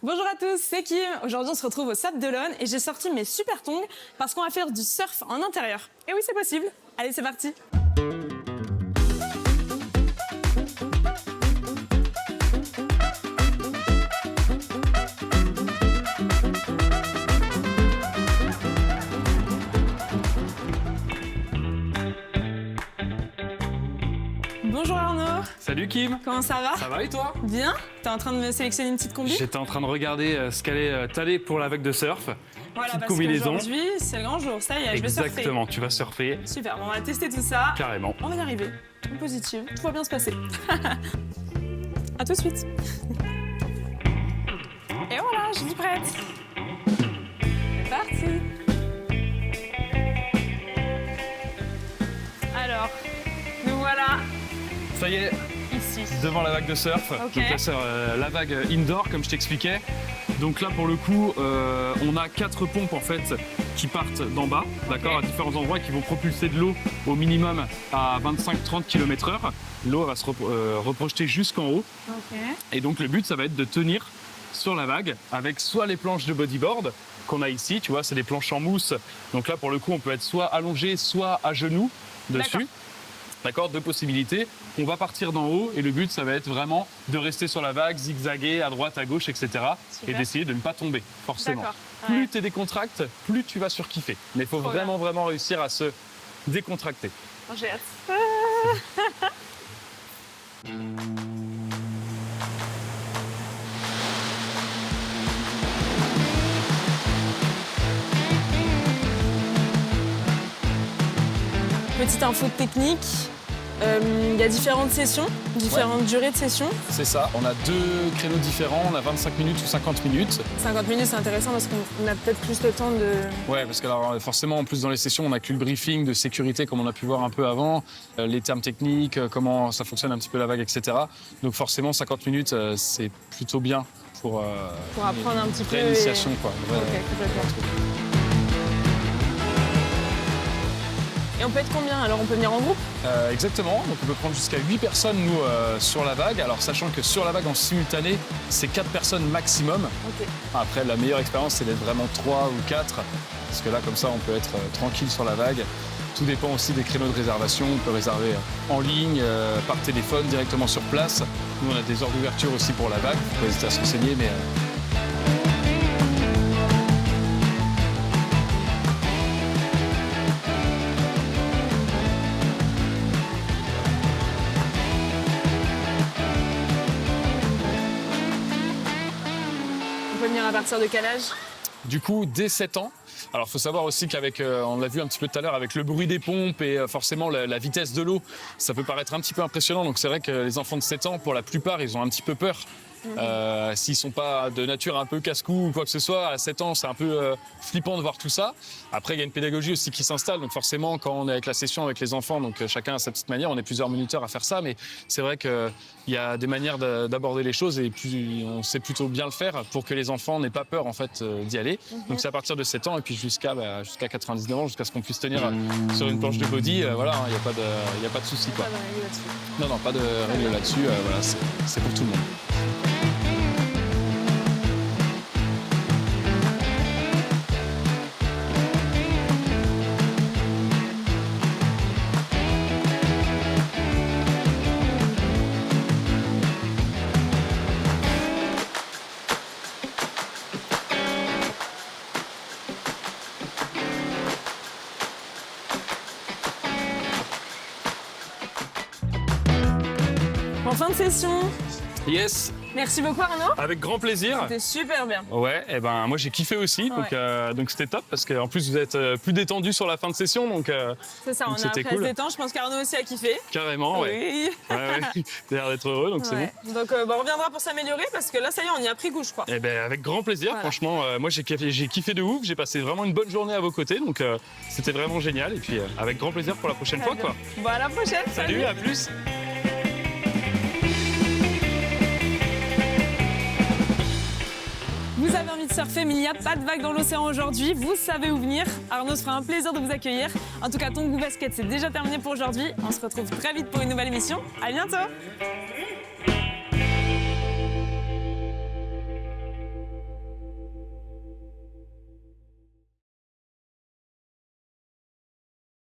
Bonjour à tous, c'est Kim. Aujourd'hui, on se retrouve au Sable d'Olonne et j'ai sorti mes super tongs parce qu'on va faire du surf en intérieur. Et oui, c'est possible. Allez, c'est parti. Bonjour Arnaud. Salut Kim. Comment ça va? Ça va et toi? Bien. T'es en train de me sélectionner une petite combi? J'étais en train de regarder ce qu'allait t'aller pour la vague de surf. Voilà, petite parce combinaison. qu'aujourd'hui, c'est le grand jour. Ça y est, je vais surfer. Exactement, tu vas surfer. Super, bon, on va tester tout ça. Carrément. On va y arriver. En positive, tout va bien se passer. À tout de suite. Et voilà, je suis prête. C'est parti. Alors, nous voilà Ça y est, ici. devant la vague de surf. Ok. Donc là, c'est la vague indoor, comme je t'expliquais. Donc là, pour le coup, on a 4 pompes en fait qui partent d'en bas, d'accord, à différents endroits, qui vont propulser de l'eau au minimum à 25-30 km/h. L'eau va se reprojeter jusqu'en haut. Ok. Et donc le but, ça va être de tenir sur la vague avec soit les planches de bodyboard qu'on a ici, tu vois, c'est des planches en mousse. Donc là, pour le coup, on peut être soit allongé, soit à genoux dessus. D'accord, deux possibilités. On va partir d'en haut et le but, ça va être vraiment de rester sur la vague, zigzaguer à droite, à gauche, etc. Super. Et d'essayer de ne pas tomber, forcément. D'accord. Plus Ouais. tu es décontracté, plus tu vas surkiffer. Mais il faut Trop bien. vraiment réussir à se décontracter. Oh, j'ai hâte. Petite info technique, il y a différentes sessions, différentes durées de sessions. C'est ça, on a 2 créneaux différents, on a 25 minutes ou 50 minutes. 50 minutes, c'est intéressant parce qu'on a peut-être plus le temps de... Ouais, parce que alors, forcément, en plus dans les sessions, on a que le briefing de sécurité comme on a pu voir un peu avant, les termes techniques, comment ça fonctionne un petit peu la vague, etc. Donc forcément, 50 minutes, c'est plutôt bien pour apprendre un petit peu. vraie initiation, quoi. Ok, complètement. Et on peut être combien? Alors on peut venir en groupe? Exactement, donc on peut prendre jusqu'à 8 personnes, nous, sur la vague. Alors sachant que sur la vague en simultané, c'est 4 personnes maximum. Ok. Après, la meilleure expérience, c'est d'être vraiment 3 ou 4, parce que là, comme ça, on peut être tranquille sur la vague. Tout dépend aussi des créneaux de réservation. On peut réserver en ligne, par téléphone, directement sur place. Nous, on a des heures d'ouverture aussi pour la vague. Il faut pas hésiter à se renseigner, mais... On peut venir à partir de quel âge? Du coup, dès 7 ans. Alors, il faut savoir aussi qu'avec, on l'a vu un petit peu tout à l'heure, avec le bruit des pompes et forcément la vitesse de l'eau, ça peut paraître un petit peu impressionnant. Donc, c'est vrai que les enfants de 7 ans, pour la plupart, ils ont un petit peu peur. S'ils sont pas de nature un peu casse-cou ou quoi que ce soit, à 7 ans, c'est un peu flippant de voir tout ça. Après, il y a une pédagogie aussi qui s'installe. Donc, forcément, quand on est avec la session avec les enfants, donc chacun à sa petite manière, on est plusieurs minuteurs à faire ça. Mais c'est vrai qu'il y a des manières d'aborder les choses et puis on sait plutôt bien le faire pour que les enfants n'aient pas peur en fait d'y aller. Donc, c'est à partir de 7 ans et puis jusqu'à 99 ans, jusqu'à ce qu'on puisse tenir sur une planche de body. Voilà, il n'y a pas de souci, quoi. Pas de règle là-dessus. Non, pas de règle là-dessus. Voilà, c'est pour tout le monde. En fin de session, Yes, merci beaucoup Arnaud. avec grand plaisir. C'était super bien. Ouais, et ben moi j'ai kiffé aussi, donc c'était top parce qu'en plus vous êtes plus détendu sur la fin de session, donc C'est ça, on Donc a c'était appris à se cool. détendre. Je pense qu'Arnaud aussi a kiffé. carrément, ouais. Oui. Ouais, t'as l'air d'être heureux, donc c'est Ouais. bon. Donc on reviendra pour s'améliorer parce que là, ça y est, on y a pris goût, je crois. Eh ben avec grand plaisir, Voilà. franchement, moi j'ai kiffé de ouf, j'ai passé vraiment une bonne journée à vos côtés, donc c'était vraiment génial, et puis avec grand plaisir pour la prochaine fois, quoi. Bon, à la prochaine. Salut, à plus. Vous avez envie de surfer, mais il n'y a pas de vague dans l'océan aujourd'hui. Vous savez où venir. Arnaud se fera un plaisir de vous accueillir. En tout cas, Tongue Basket, c'est déjà terminé pour aujourd'hui. On se retrouve très vite pour une nouvelle émission. À bientôt.